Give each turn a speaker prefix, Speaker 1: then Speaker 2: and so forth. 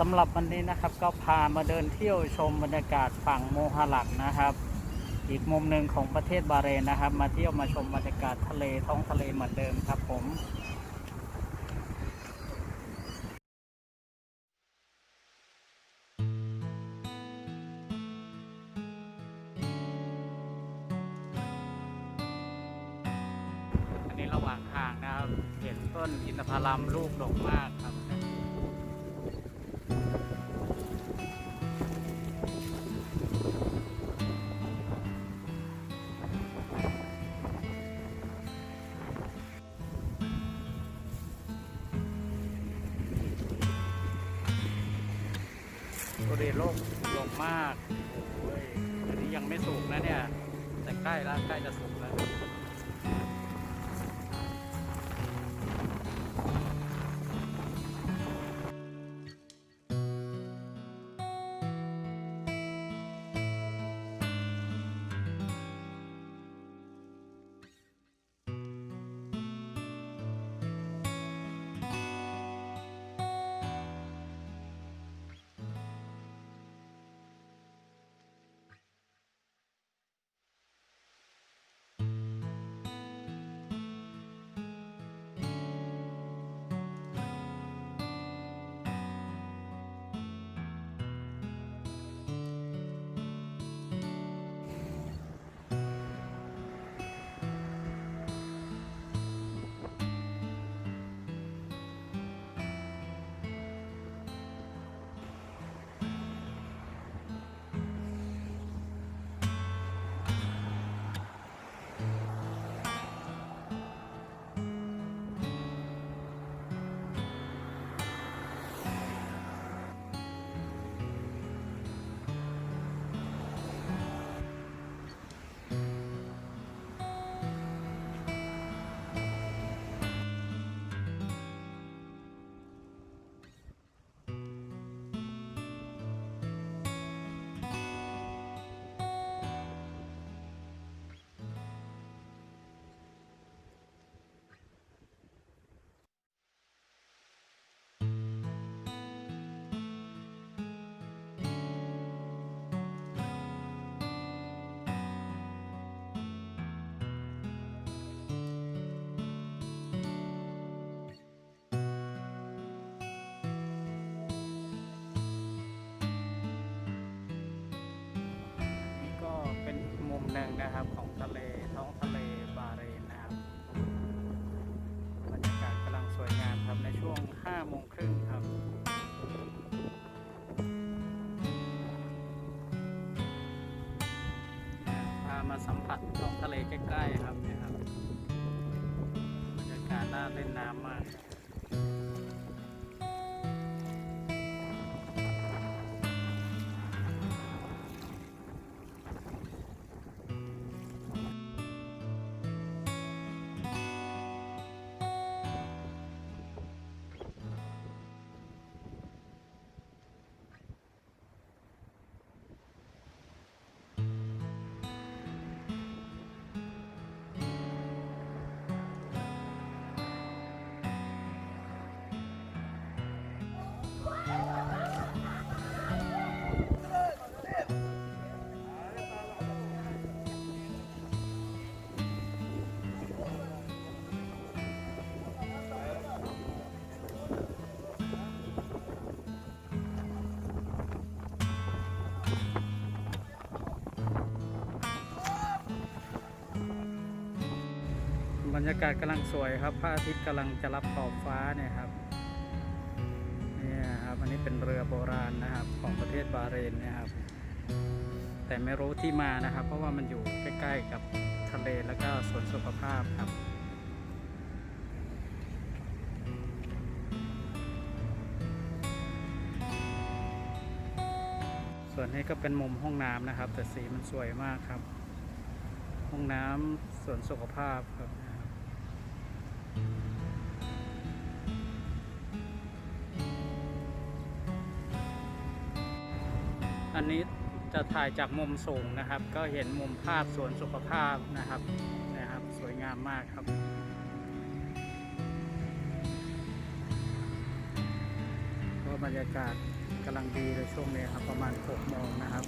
Speaker 1: สำหรับวันนี้นะครับก็พามาเดินเที่ยวชมบรรยากาศฝั่งโมฮาลักนะครับอีกมุมหนึ่งของประเทศบาห์เรนนะครับมาเที่ยวมาชมบรรยากาศทะเลท้องทะเลเหมือนเดิมครับผมอันนี้ระหว่างทางนะครับเห็นต้นอินทผลัมลูกดกมากครับทุเรียนโลกดกมากโอ้ยอันนี้ยังไม่สุกนะเนี่ยแต่ใกล้แล้วใกล้จะสุกแล้วเป็นอีกมุมหนึ่งนะครับของทะเลท้องทะเลบาห์เรนนะครับบรรยากาศกำลังสวยงามครับในช่วง5 โมงครึ่งครับพามาสัมผัสท้องทะเลใกล้ๆครับเนี่ยครับบรรยากาศน่าเล่นน้ำมากบรรยากาศกำลังสวยครับพระอาทิตย์กำลังจะรับขอบฟ้าเนี่ยครับเนี่ยครับอันนี้เป็นเรือโบราณนะครับของประเทศบาห์เรนนะครับแต่ไม่รู้ที่มานะครับเพราะว่ามันอยู่ใกล้ๆกับทะเลแล้วก็สวนสุขภาพครับส่วนนี้ก็เป็นมุมห้องน้ำนะครับแต่สีมันสวยมากครับห้องน้ำสวนสุขภาพครับอันนี้จะถ่ายจากมุมสูงนะครับก็เห็นมุมภาพสวนสุขภาพนะครับสวยงามมากครับก็บรรยากาศ กำลังดีเลยช่วงนี้ครับประมาณ6 โมงนะครับ